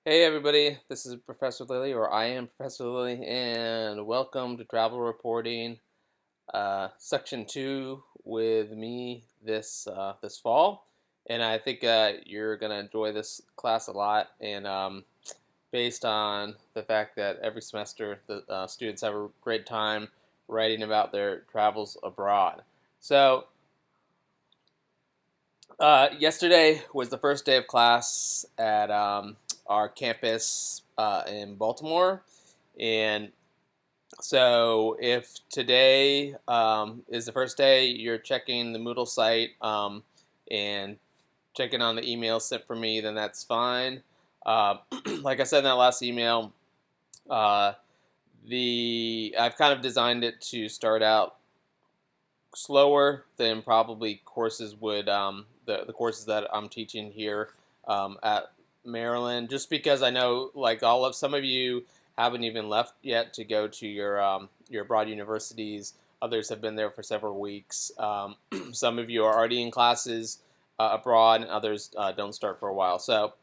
Hey everybody, this is Professor Lilly, or I am Professor Lilly, and welcome to Travel Reporting Section 2 with me this fall. And I think you're going to enjoy this class a lot, and based on the fact that every semester the students have a great time writing about their travels abroad. So yesterday was the first day of class at our campus in Baltimore. And so if today is the first day, you're checking the Moodle site and checking on the email sent for me, then that's fine. Like I said in that last email, uh, I've kind of designed it to start out slower than probably courses would the courses that I'm teaching here at Maryland, just because I know like all of some of you haven't even left yet to go to your abroad universities. Others have been there for several weeks. Some of you are already in classes abroad, and others don't start for a while. So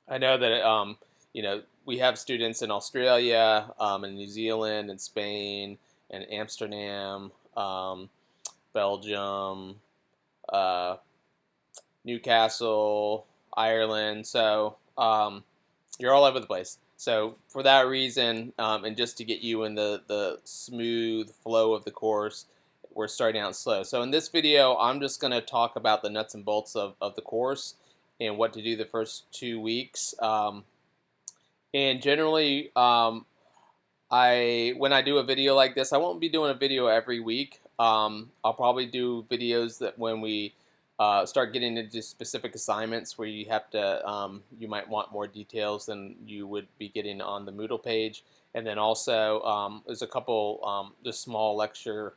I know that we have students in Australia, and New Zealand, and Spain, and Amsterdam. Belgium, uh, Newcastle, Ireland. So you're all over the place. So for that reason, and just to get you in the smooth flow of the course, we're starting out slow. So in this video, I'm just going to talk about the nuts and bolts of the course and what to do the first 2 weeks. And generally, when I do a video like this, I won't be doing a video every week. I'll probably do videos that when we start getting into specific assignments where you have to, you might want more details than you would be getting on the Moodle page. And then also, there's a couple just small lecture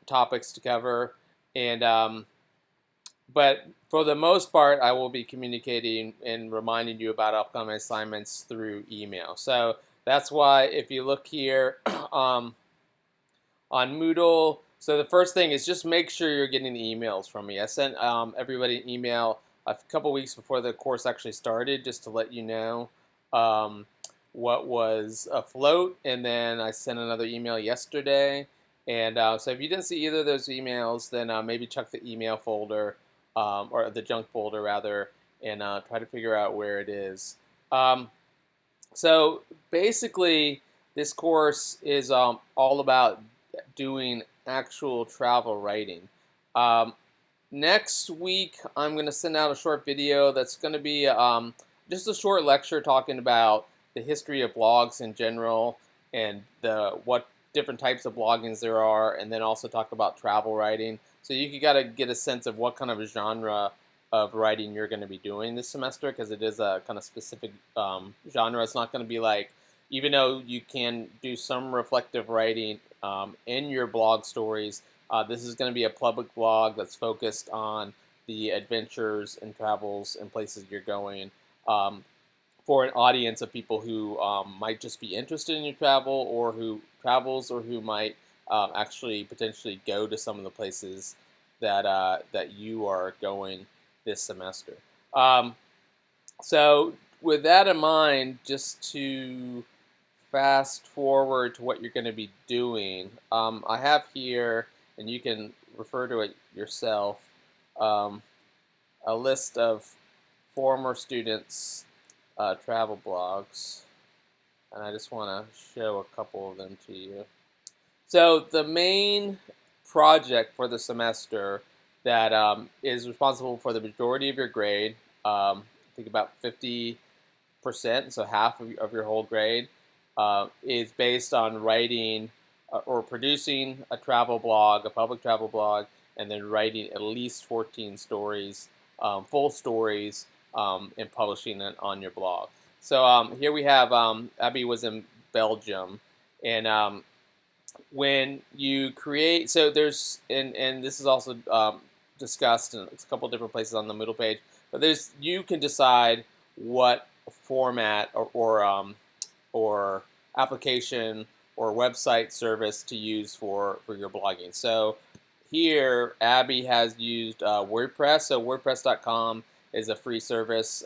topics to cover. And but for the most part, I will be communicating and reminding you about upcoming assignments through email. So that's why if you look here on Moodle, so the first thing is just make sure you're getting the emails from me. I sent everybody an email a couple weeks before the course actually started just to let you know what was afloat, and then I sent another email yesterday. And so if you didn't see either of those emails, then maybe check the email folder or the junk folder rather, and try to figure out where it is. So basically, this course is all about doing actual travel writing. Um, Next week, I'm going to send out a short video that's going to be just a short lecture talking about the history of blogs in general and what different types of bloggings there are, and then also talk about travel writing. So you got to get a sense of what kind of a genre of writing you're going to be doing this semester, because it is a kind of specific genre. It's not going to be like, even though you can do some reflective writing in your blog stories, this is going to be a public blog that's focused on the adventures and travels and places you're going, for an audience of people who might just be interested in your travel, or who travels, or who might actually potentially go to some of the places that you are going this semester. So with that in mind, just to fast forward to what you're going to be doing, I have here, and you can refer to it yourself, um, a list of former students' travel blogs, and I just want to show a couple of them to you. So the main project for the semester that is responsible for the majority of your grade, I think about 50%, so half of your whole grade, is based on writing or producing a travel blog, a public travel blog, and then writing at least 14 stories, full stories, and publishing it on your blog. So here we have Abby was in Belgium, and when you create, so there's, and this is also discussed in a couple different places on the Moodle page, but you can decide what format or application or website service to use for your blogging. So here, Abby has used WordPress. So WordPress.com is a free service,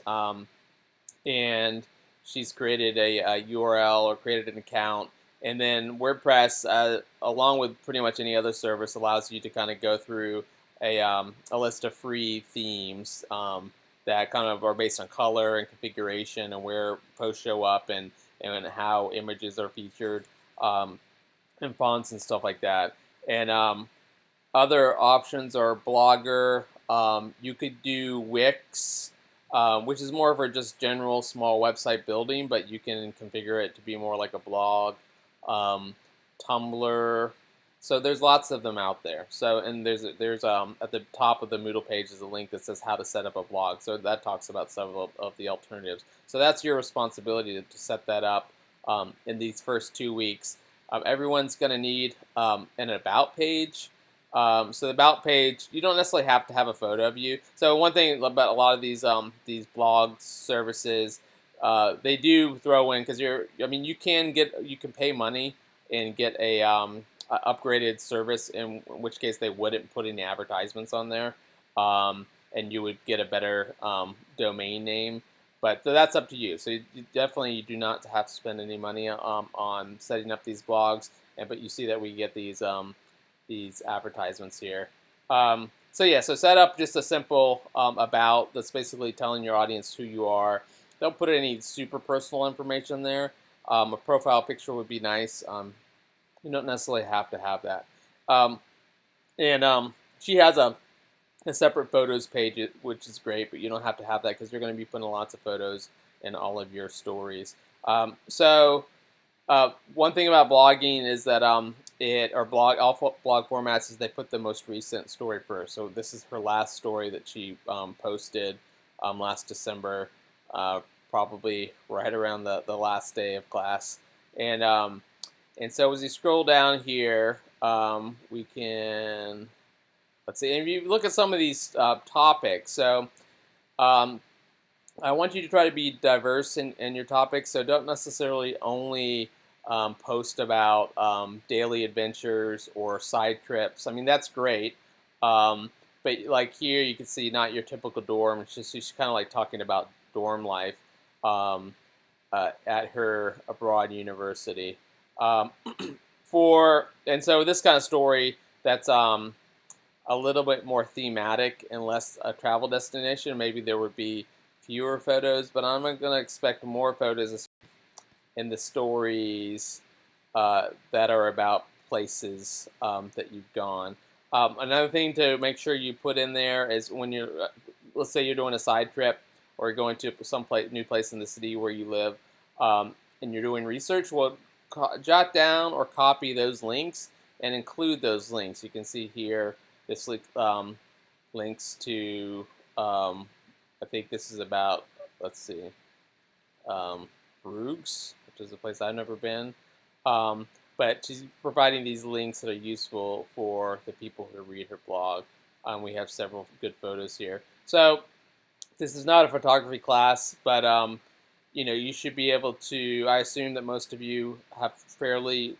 and she's created a URL or created an account. And then WordPress, along with pretty much any other service, allows you to kind of go through a list of free themes that kind of are based on color and configuration and where posts show up and how images are featured and fonts and stuff like that. And other options are Blogger. You could do Wix, which is more for just general small website building, but you can configure it to be more like a blog. Tumblr. So there's lots of them out there. So and there's at the top of the Moodle page is a link that says how to set up a blog. So that talks about several of the alternatives. So that's your responsibility to set that up in these first 2 weeks. Everyone's going to need an about page. So the about page, you don't necessarily have to have a photo of you. So one thing about a lot of these blog services, they do throw in, because you can pay money and get a upgraded service, in which case they wouldn't put any advertisements on there, and you would get a better domain name. But so that's up to you. So you definitely do not have to spend any money on setting up these blogs. But you see that we get these advertisements here. So yeah, so set up just a simple about that's basically telling your audience who you are. Don't put any super personal information there. A profile picture would be nice. You don't necessarily have to have that. She has a separate photos page, which is great, but you don't have to have that because you're going to be putting lots of photos in all of your stories. One thing about blogging is that all blog formats is they put the most recent story first. So this is her last story that she posted last December, probably right around the last day of class. And so as you scroll down here, we can, let's see, and if you look at some of these topics, so I want you to try to be diverse in your topics. So don't necessarily only post about daily adventures or side trips. I mean, that's great. But like here, you can see not your typical dorm. It's just she's kind of like talking about dorm life at her abroad university. And so this kind of story that's a little bit more thematic and less a travel destination, maybe there would be fewer photos, but I'm going to expect more photos in the stories that are about places that you've gone. Another thing to make sure you put in there is when you're, let's say you're doing a side trip or going to some new place in the city where you live, and you're doing research, well, jot down or copy those links and include those links. You can see here this links to, I think this is about, let's see, Bruges, which is a place I've never been. But she's providing these links that are useful for the people who read her blog. We have several good photos here. So this is not a photography class, but you should be able to, I assume that most of you have fairly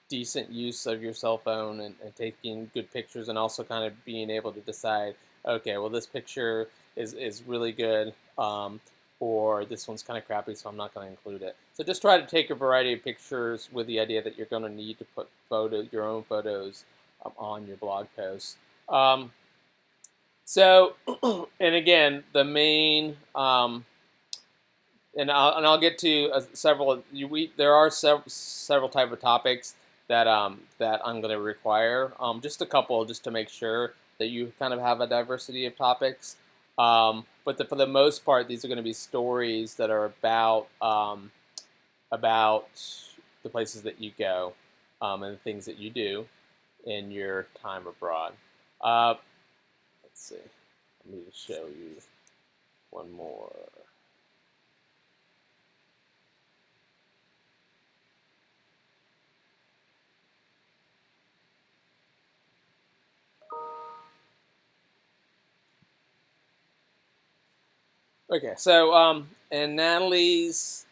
decent use of your cell phone and taking good pictures, and also kind of being able to decide, okay, well, this picture is really good, or this one's kind of crappy, so I'm not going to include it. So just try to take a variety of pictures with the idea that you're going to need to put your own photos on your blog posts. And again, the main, and I'll get to several. There are several type of topics that that I'm going to require. Just a couple, just to make sure that you kind of have a diversity of topics. But for the most part, these are going to be stories that are about the places that you go and the things that you do in your time abroad. Let's see. Let me show you one more. Okay, so in Natalie's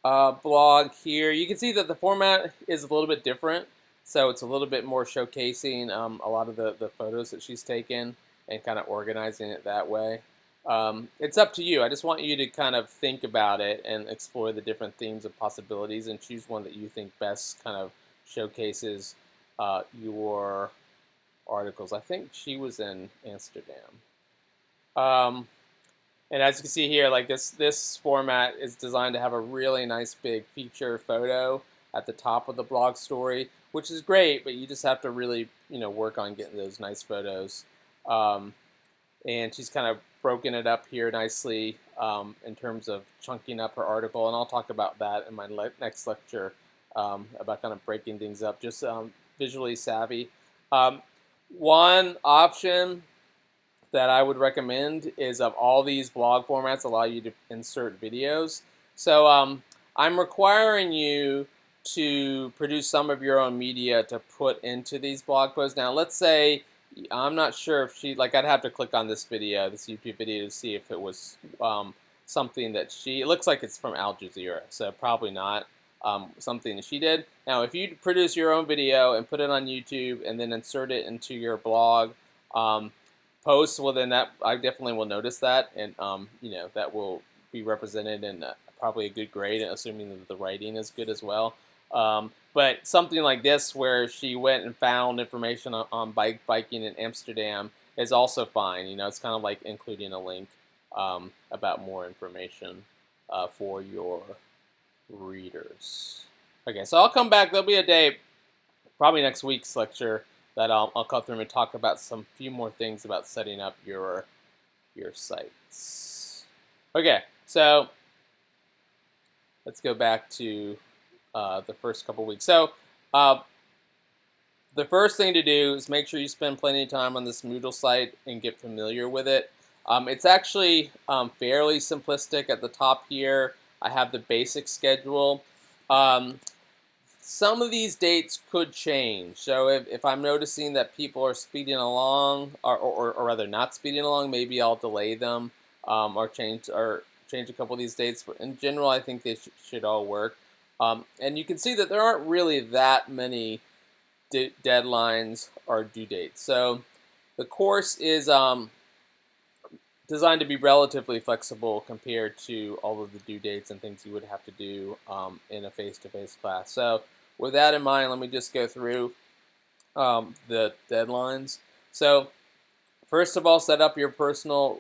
blog here, you can see that the format is a little bit different. So it's a little bit more showcasing a lot of the photos that she's taken and kind of organizing it that way. It's up to you. I just want you to kind of think about it and explore the different themes and possibilities and choose one that you think best kind of showcases your articles. I think she was in Amsterdam. Um, and as you can see here, like this format is designed to have a really nice big feature photo at the top of the blog story, which is great, but you just have to really work on getting those nice photos. And she's kind of broken it up here nicely in terms of chunking up her article, and I'll talk about that in my next lecture about kind of breaking things up, just visually savvy. One option that I would recommend is of all these blog formats allow you to insert videos. So I'm requiring you to produce some of your own media to put into these blog posts. Now, let's say I'm not sure if I'd have to click on this video, this YouTube video, to see if it was something that it looks like it's from Al Jazeera, so probably not something that she did. Now, if you produce your own video and put it on YouTube and then insert it into your blog post, well, then I definitely will notice that, and that will be represented in probably a good grade, assuming that the writing is good as well. But something like this, where she went and found information on biking in Amsterdam, is also fine. It's kind of like including a link about more information for your readers. Okay, so I'll come back. There'll be a day, probably next week's lecture, that I'll come through and talk about some few more things about setting up your sites. Okay, so let's go back to the first couple weeks. So the first thing to do is make sure you spend plenty of time on this Moodle site and get familiar with it. It's actually fairly simplistic. At the top here, I have the basic schedule. Some of these dates could change. So if I'm noticing that people are speeding along, or rather not speeding along, maybe I'll delay them or change a couple of these dates. But in general, I think they should all work. And you can see that there aren't really that many deadlines or due dates. So the course is designed to be relatively flexible compared to all of the due dates and things you would have to do in a face-to-face class. So with that in mind, let me just go through the deadlines. So first of all, set up your personal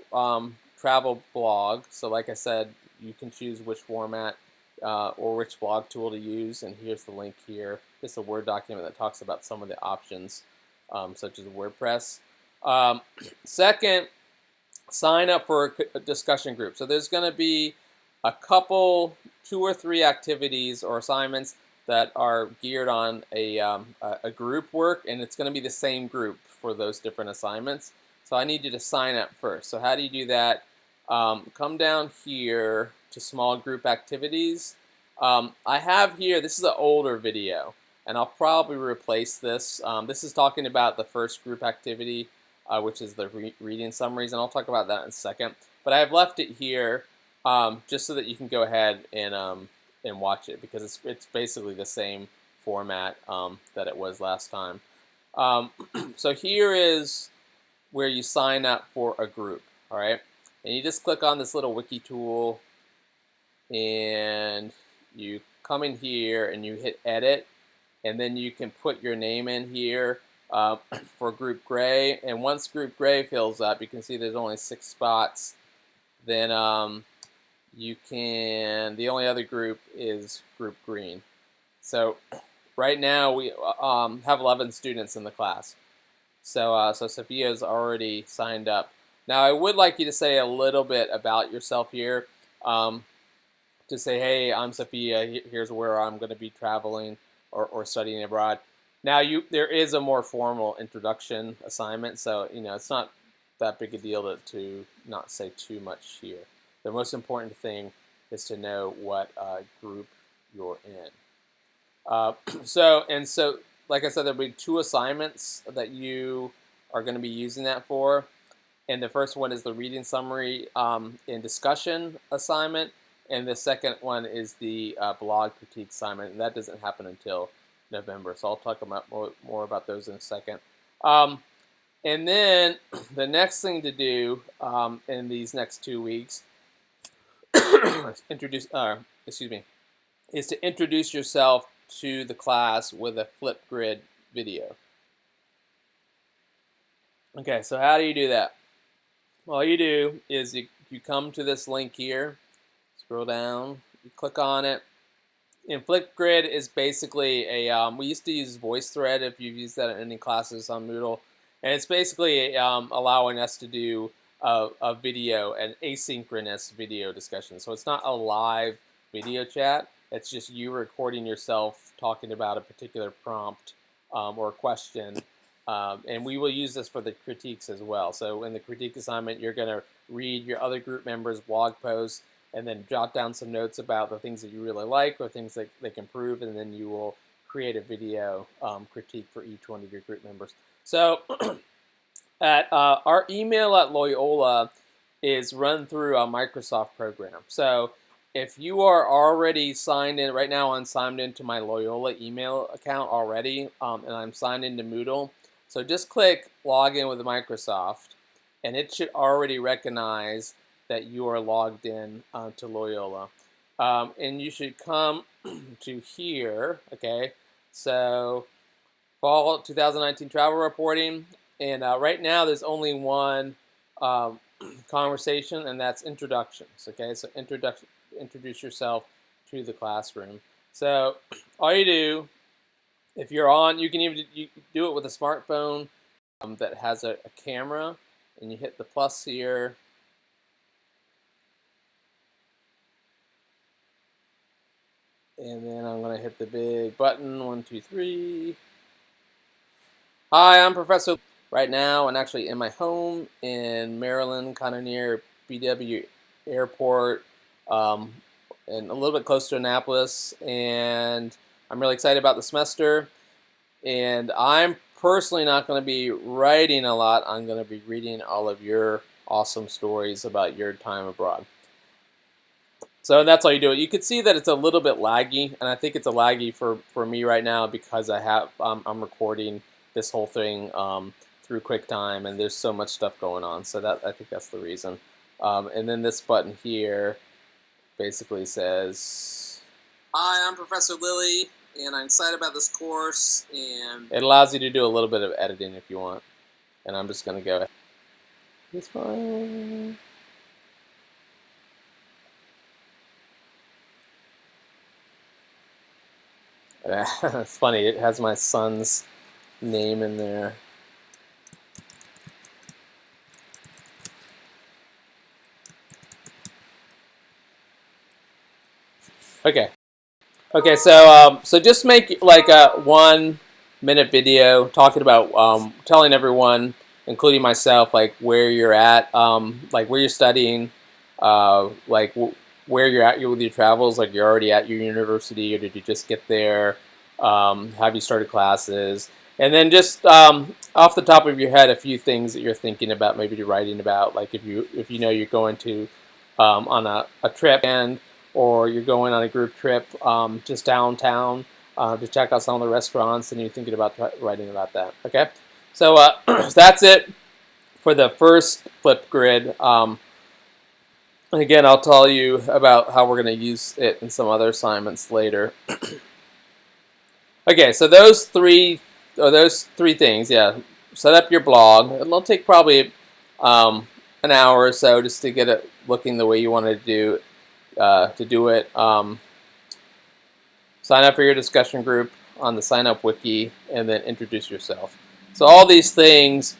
travel blog. So like I said, you can choose which format or which blog tool to use, and here's the link here. It's a Word document that talks about some of the options, such as WordPress. Second, sign up for a discussion group. So there's going to be a couple, 2 or 3 activities or assignments that are geared on a group work, and it's going to be the same group for those different assignments. So I need you to sign up first. So how do you do that? Come down here to small group activities. I have here, this is an older video, and I'll probably replace this. This is talking about the first group activity, which is the reading summaries, and I'll talk about that in a second. But I've left it here just so that you can go ahead and watch it, because it's basically the same format that it was last time. So here is where you sign up for a group, all right? And you just click on this little wiki tool, and you come in here and you hit edit, and then you can put your name in here for Group Gray. And once Group Gray fills up, you can see there's only 6 spots. Then the only other group is Group Green. So right now we have 11 students in the class. So Sophia's already signed up. Now I would like you to say a little bit about yourself here. To say, hey, I'm Sophia, here's where I'm going to be traveling or studying abroad. Now there is a more formal introduction assignment, so it's not that big a deal to not say too much here. The most important thing is to know what group you're in. So like I said, there'll be 2 assignments that you are going to be using that for. And the first one is the reading summary and discussion assignment. And the second one is the blog critique assignment. And that doesn't happen until November. So I'll talk about more about those in a second. And then the next thing to do in these next 2 weeks introduce, is to introduce yourself to the class with a Flipgrid video. Okay, so how do you do that? All you do is you come to this link here, scroll down, you click on it, and Flipgrid is basically a, we used to use VoiceThread if you've used that in any classes on Moodle, and it's basically allowing us to do a video, an asynchronous video discussion. So it's not a live video chat, it's just you recording yourself talking about a particular prompt or question. And we will use this for the critiques as well. So in the critique assignment, you're going to read your other group members' blog posts and then jot down some notes about the things that you really like or things that they can improve, and then you will create a video critique for each one of your group members. So at our email at Loyola is run through a Microsoft program. So if you are already signed in, right now I'm signed into my Loyola email account already, and I'm signed into Moodle. So just click Login with Microsoft, and it should already recognize that you are logged in to Loyola. And you should come to here, okay? So Fall 2019 Travel Reporting, and right now there's only one conversation, and that's introductions, okay? So introduce yourself to the classroom. So all you do, if you're on, you can even do it with a smartphone that has a camera, and you hit the plus here. And then I'm going to hit the big button, 1, 2, 3. Hi, I'm Professor right now, and actually in my home in Maryland, kind of near BW Airport, and a little bit close to Annapolis. And I'm really excited about the semester. And I'm personally not going to be writing a lot. I'm going to be reading all of your awesome stories about your time abroad. So that's how you do it. You can see that it's a little bit laggy, and I think it's a laggy for me right now because I'm recording this whole thing through QuickTime, and there's so much stuff going on. So I think that's the reason. And then this button here basically says, "Hi, I'm Professor Lilly, and I'm excited about this course." And it allows you to do a little bit of editing if you want. And I'm just going to go. It's fine. It's funny, it has my son's name in there. Okay, so just make like a 1-minute video talking about telling everyone, including myself, like where you're at, like where you're studying, like where you're at with your travels, like you're already at your university, or did you just get there? Have you started classes? And then just off the top of your head, a few things that you're thinking about, maybe you're writing about, like if you know you're going to on a trip, or you're going on a group trip just downtown to check out some of the restaurants, and you're thinking about writing about that. Okay, so that's it for the first Flipgrid. And again, I'll tell you about how we're going to use it in some other assignments later. Okay, so those three things, yeah. Set up your blog. It'll take probably an hour or so just to get it looking the way you want to do it. Sign up for your discussion group on the sign up wiki, and then introduce yourself. So all these things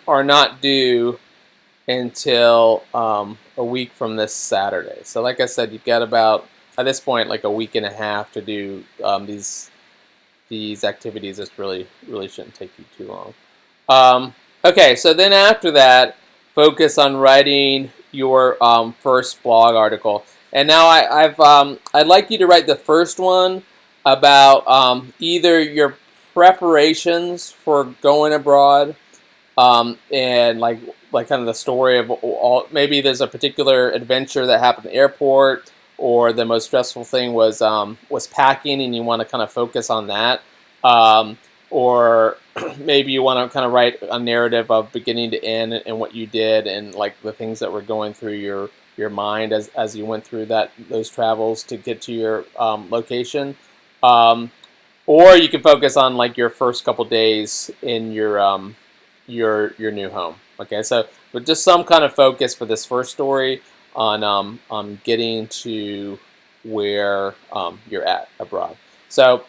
are not due until a week from this Saturday. So like I said, you've got about, at this point, like a week and a half to do these activities. This really shouldn't take you too long. Okay, so then after that, focus on writing your first blog article. And now I'd like you to write the first one about either your preparations for going abroad, and like kind of the story of all. Maybe there's a particular adventure that happened at the airport, or the most stressful thing was packing, and you want to kind of focus on that. or maybe you want to kind of write a narrative of beginning to end and what you did and like the things that were going through your mind as you went through those travels to get to your location. Or you can focus on like your first couple days in your new home. Okay, so with just some kind of focus for this first story on getting to where you're at abroad. So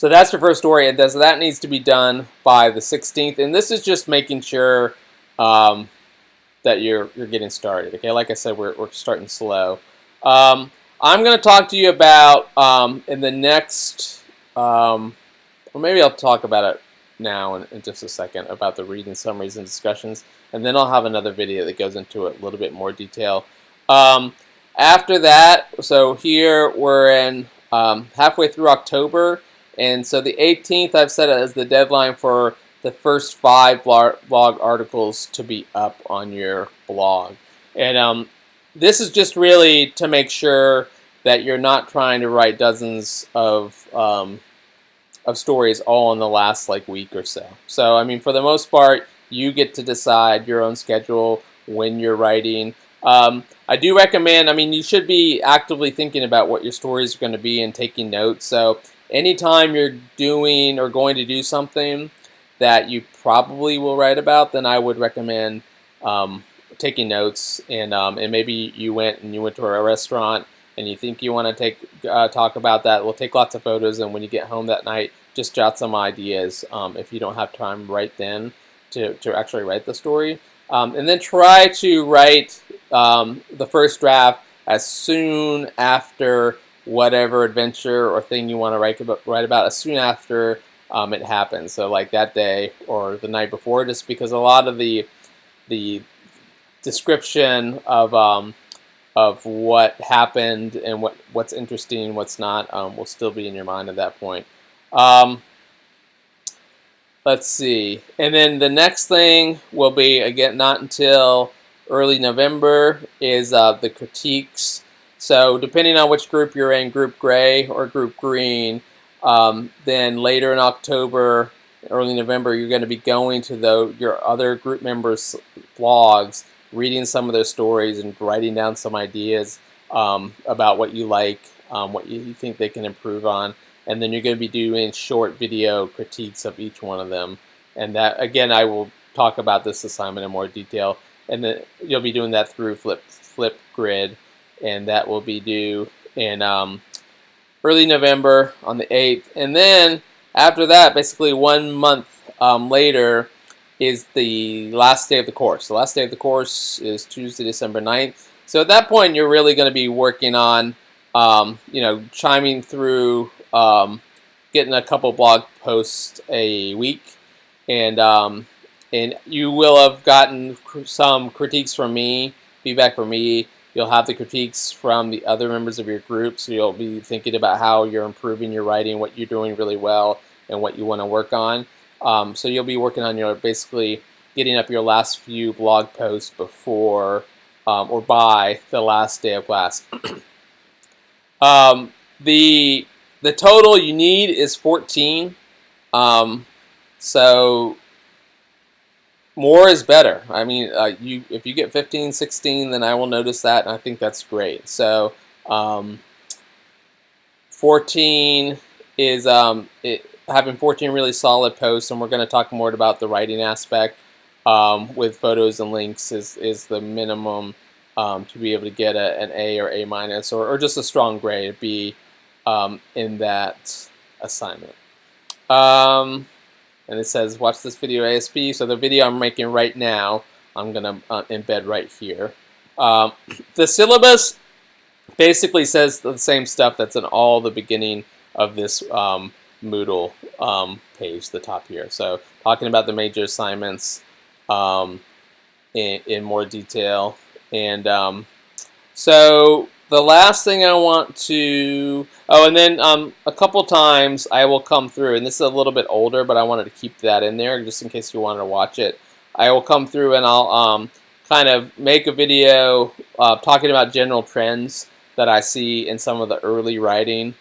that's your first story, and that needs to be done by the 16th. And this is just making sure that you're getting started. Okay, like I said, we're starting slow. I'm going to talk to you about in the next, or maybe I'll talk about it now in just a second about the reading summaries and discussions, and then I'll have another video that goes into it a little bit more detail. After that, so here we're in halfway through October, and so the 18th I've set it as the deadline for the first 5 blog articles to be up on your blog. And this is just really to make sure that you're not trying to write dozens of stories all in the last like week or so. So I mean, for the most part, you get to decide your own schedule when you're writing. I do recommend, I mean, you should be actively thinking about what your stories are going to be and taking notes. So anytime you're doing or going to do something that you probably will write about, then I would recommend taking notes. And maybe you went to a restaurant and you think you want to talk about that. We'll take lots of photos, and when you get home that night, just jot some ideas if you don't have time right then to actually write the story. And then try to write the first draft as soon after whatever adventure or thing you want to write about as soon after it happens. So like that day or the night before, just because a lot of the description of what happened and what's interesting, what's not, will still be in your mind at that point. Let's see. And then the next thing will be, again, not until early November, is the critiques. So depending on which group you're in, group gray or group green, then later in October, early November, you're going to be going to your other group members' blogs, reading some of their stories and writing down some ideas about what you like, what you think they can improve on. And then you're going to be doing short video critiques of each one of them. And that, again, I will talk about this assignment in more detail. And then you'll be doing that through Flipgrid, and that will be due in early November on the 8th. And then after that, basically 1 month later, is the last day of the course. The last day of the course is Tuesday, December 9th. So at that point, you're really going to be working on, chiming through, getting a couple blog posts a week, and you will have gotten some critiques from me, feedback from me. You'll have the critiques from the other members of your group, so you'll be thinking about how you're improving your writing, what you're doing really well, and what you want to work on. So you'll be working on basically getting up your last few blog posts before or by the last day of class. The total you need is 14. So more is better. I mean, if you get 15, 16, then I will notice that, and I think that's great. So 14 is having 14 really solid posts, and we're going to talk more about the writing aspect with photos and links is the minimum to be able to get an A or A minus or just a strong grade, B in that assignment. And it says, watch this video ASP. So the video I'm making right now, I'm going to embed right here. The syllabus basically says the same stuff that's in all the beginning of this Moodle page, the top here. So talking about the major assignments in more detail. And so the last thing I want to, and then a couple times I will come through, and this is a little bit older, but I wanted to keep that in there just in case you wanted to watch it. I will come through and I'll kind of make a video talking about general trends that I see in some of the early writing.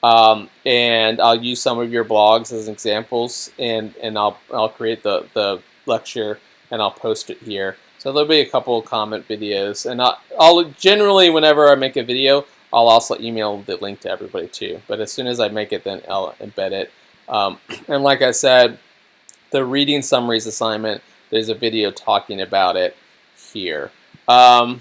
and I'll use some of your blogs as examples, and I'll create the lecture and I'll post it here. So there'll be a couple of comment videos, and I'll generally, whenever I make a video, I'll also email the link to everybody too. But as soon as I make it, then I'll embed it. And like I said, the reading summaries assignment, there's a video talking about it here. Let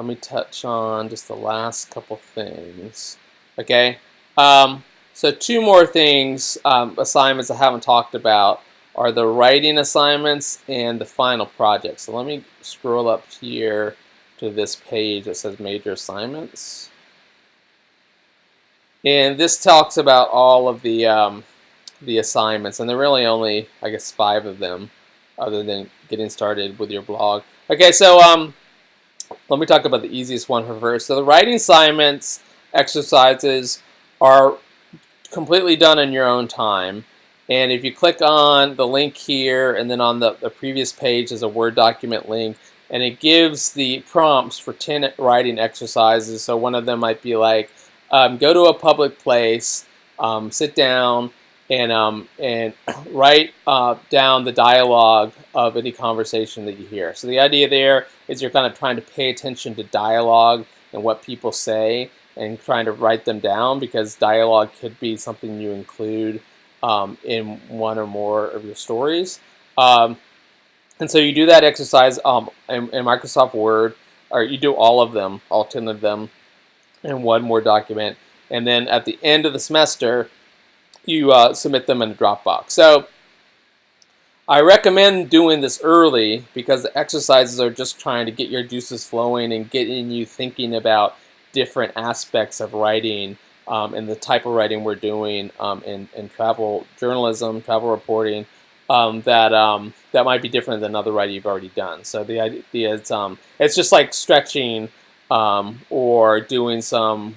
me touch on just the last couple things. Okay, so two more things, assignments I haven't talked about are the writing assignments and the final project. So let me scroll up here to this page that says major assignments. And this talks about all of the assignments, and there are really only, I guess, 5 of them, other than getting started with your blog. Okay, so let me talk about the easiest one first. So the writing assignments exercises are completely done in your own time. And if you click on the link here and then on the previous page is a Word document link, and it gives the prompts for 10 writing exercises. So one of them might be like, go to a public place, sit down, and write down the dialogue of any conversation that you hear. So the idea there is you're kind of trying to pay attention to dialogue and what people say and trying to write them down, because dialogue could be something you include in one or more of your stories. And so you do that exercise in Microsoft Word, or you do all of them, all 10 of them, in one more document. And then at the end of the semester, you submit them in a Dropbox. So I recommend doing this early because the exercises are just trying to get your juices flowing and getting you thinking about different aspects of writing and the type of writing we're doing in travel journalism, travel reporting, that might be different than other writing you've already done. So the idea is it's just like stretching or doing some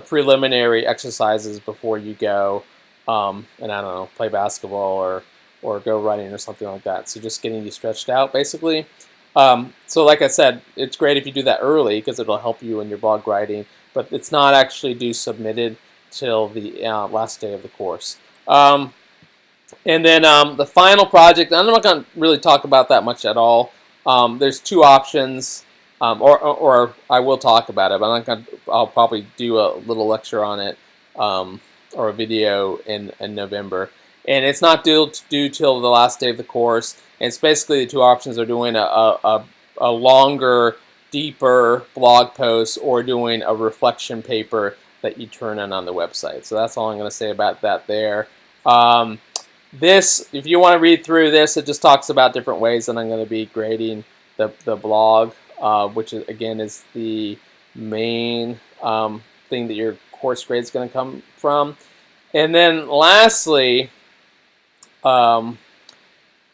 preliminary exercises before you go and I don't know, play basketball or go running or something like that. So just getting you stretched out, basically. So like I said, it's great if you do that early because it'll help you in your blog writing, but it's not actually due submitted till the last day of the course. And then the final project, I'm not going to really talk about that much at all. There's 2 options, or I will talk about it, but I'm not going to, I'll probably do a little lecture on it or a video in November. And it's not due till the last day of the course. And it's basically the 2 options are doing a longer, deeper blog post or doing a reflection paper that you turn in on the website. So that's all I'm going to say about that there. This, if you want to read through this, it just talks about different ways that I'm going to be grading the blog, which is, again, is the main thing that your course grade is going to come from. And then lastly,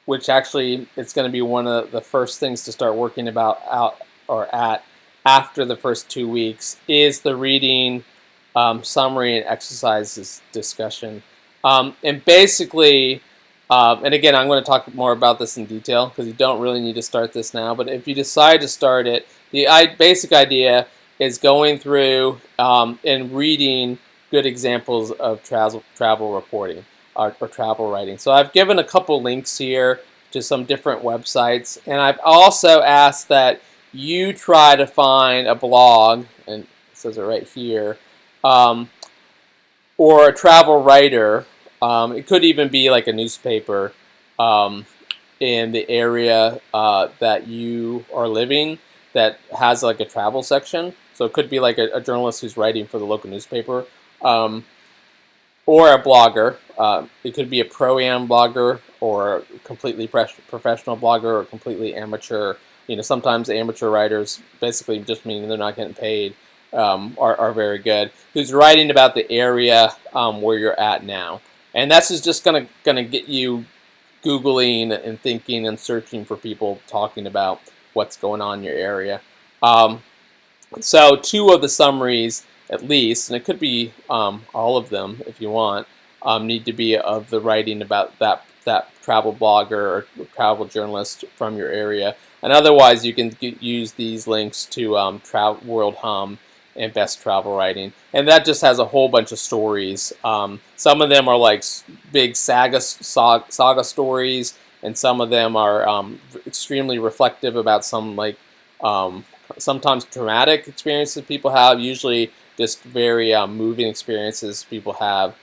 which actually it's going to be one of the first things to start working at after the first 2 weeks, is the reading summary and exercises discussion. And basically, and again, I'm going to talk more about this in detail because you don't really need to start this now, but if you decide to start it, the basic idea is going through and reading good examples of travel reporting or travel writing. So I've given a couple links here to some different websites, and I've also asked that you try to find a blog, and it says it right here, or a travel writer. It could even be like a newspaper in the area that you are living that has like a travel section. So it could be like a journalist who's writing for the local newspaper, or a blogger. It could be a pro-am blogger or a completely professional blogger or completely amateur. You know, sometimes amateur writers, basically just meaning they're not getting paid, are very good. Who's writing about the area where you're at now, and that's just gonna get you Googling and thinking and searching for people talking about what's going on in your area. So 2 of the summaries, at least, and it could be all of them if you want, need to be of the writing about that travel blogger or travel journalist from your area. And otherwise, you can use these links to Travel World Hum and best travel writing. And that just has a whole bunch of stories. Some of them are like big saga stories, and some of them are extremely reflective about some like sometimes traumatic experiences people have, usually just very moving experiences people have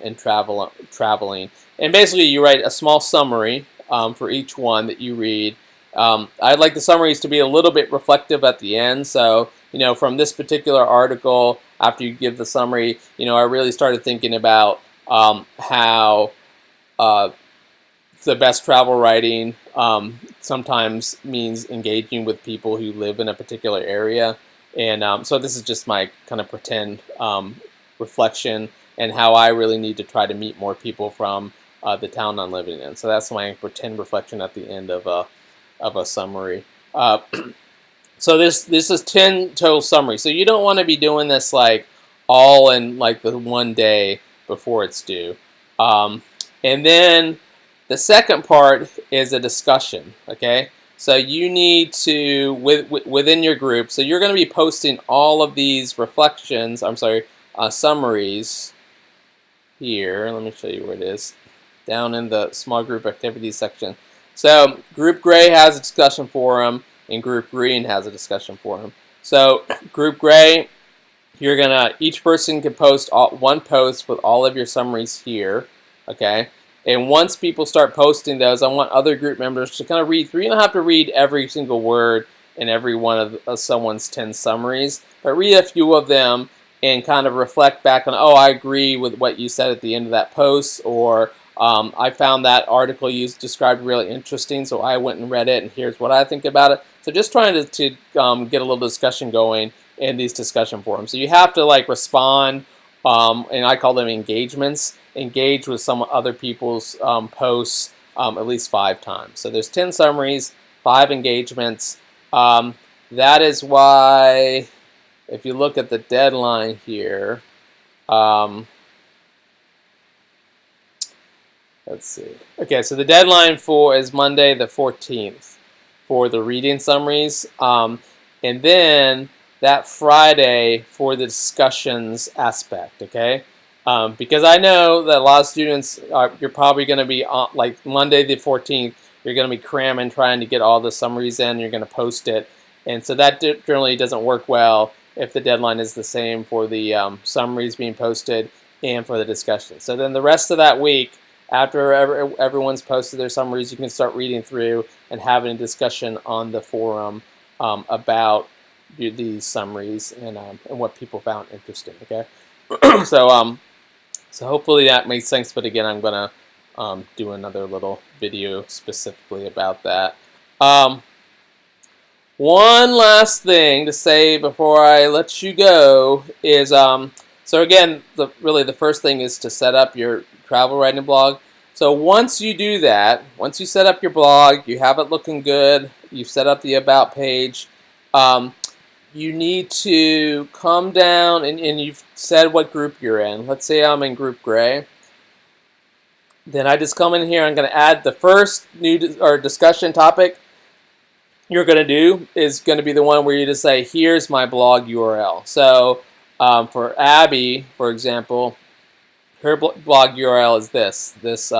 in traveling. And basically you write a small summary for each one that you read. I'd like the summaries to be a little bit reflective at the end. So, from this particular article, after you give the summary, I really started thinking about how the best travel writing sometimes means engaging with people who live in a particular area. And so this is just my kind of pretend reflection and how I really need to try to meet more people from the town I'm living in. So that's my pretend reflection at the end of a summary. So this is 10 total summaries. So you don't want to be doing this like all in like the one day before it's due. And then the second part is a discussion. Okay, so you need to within your group. So you're going to be posting all of these reflections. I'm sorry, summaries here. Let me show you where it is. Down in the small group activities section. So Group Gray has a discussion forum, and Group Green has a discussion forum. So Group Gray, each person can post one post with all of your summaries here, okay? And once people start posting those, I want other group members to kind of read through. You don't have to read every single word in every one of someone's 10 summaries, but read a few of them and kind of reflect back on, oh, I agree with what you said at the end of that post, or I found that article you described really interesting, so I went and read it, and here's what I think about it. So just trying to get a little discussion going in these discussion forums. So you have to like respond, and I call them engagements. Engage with some other people's posts at least 5 times. So there's 10 summaries, 5 engagements. That is why, if you look at the deadline here, let's see. Okay, so the deadline is Monday the 14th for the reading summaries, and then that Friday for the discussions aspect. Okay, because I know that a lot of students you're probably going to be on, like Monday the 14th. You're going to be cramming, trying to get all the summaries in. You're going to post it, and so that generally doesn't work well if the deadline is the same for the summaries being posted and for the discussion. So then the rest of that week, after everyone's posted their summaries, you can start reading through and having a discussion on the forum about these summaries and what people found interesting. Okay, so hopefully that makes sense. But again, I'm gonna do another little video specifically about that. One last thing to say before I let you go is so again, really the first thing is to set up your travel writing blog. So once you do that, once you set up your blog, you have it looking good, you've set up the about page, you need to come down and you've said what group you're in. Let's say I'm in Group Gray. Then I just come in here, I'm going to add the first new discussion topic you're going to do is going to be the one where you just say, here's my blog URL. So for Abby, for example, her blog URL is this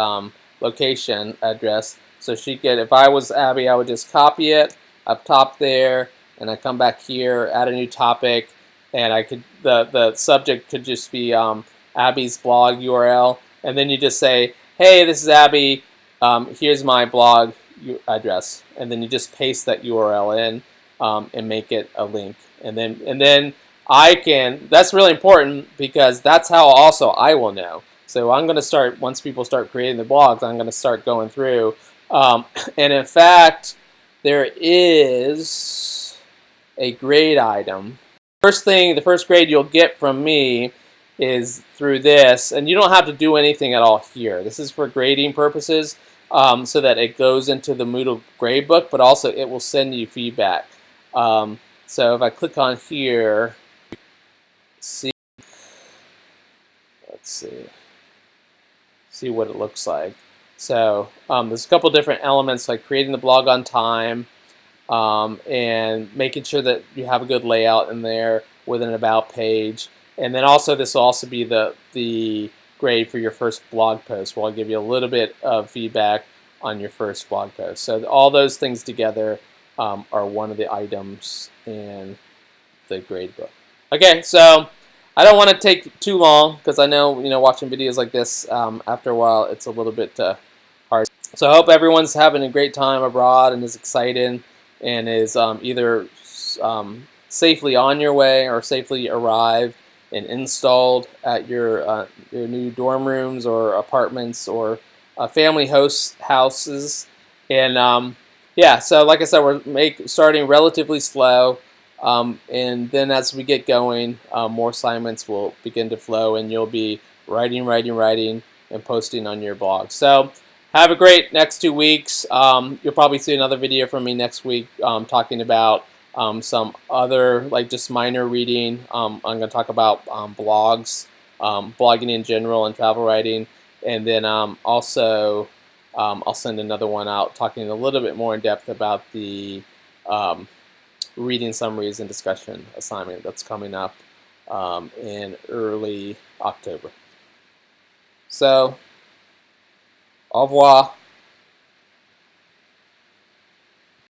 location address. So she could, if I was Abby, I would just copy it up top there, and I come back here, add a new topic, and I could the subject could just be Abby's blog URL, and then you just say, hey, this is Abby, here's my blog address, and then you just paste that URL in and make it a link, and then I can, that's really important because that's how also I will know. So I'm going to start, once people start creating the blogs, I'm going to start going through. And in fact, there is a grade item. The first grade you'll get from me is through this. And you don't have to do anything at all here. This is for grading purposes so that it goes into the Moodle gradebook, but also it will send you feedback. So if I click on here, let's see what it looks like. So there's a couple different elements like creating the blog on time and making sure that you have a good layout in there. with an about page. And then also this will also be the grade for your first blog post, where I'll give you a little bit of feedback on your first blog post. So all those things together are one of the items in the grade book. Okay, so I don't want to take too long, because I know, watching videos like this, after a while it's a little bit hard. So I hope everyone's having a great time abroad and is excited and is either safely on your way or safely arrived and installed at your new dorm rooms or apartments or family houses. And yeah, so like I said, we're starting relatively slow. And then as we get going, more assignments will begin to flow, and you'll be writing, and posting on your blog. So have a great next 2 weeks. You'll probably see another video from me next week talking about some other, like, just minor reading. I'm going to talk about blogs, blogging in general, and travel writing. And then also I'll send another one out talking a little bit more in depth about the reading summaries and discussion assignment that's coming up in early October. So, au revoir.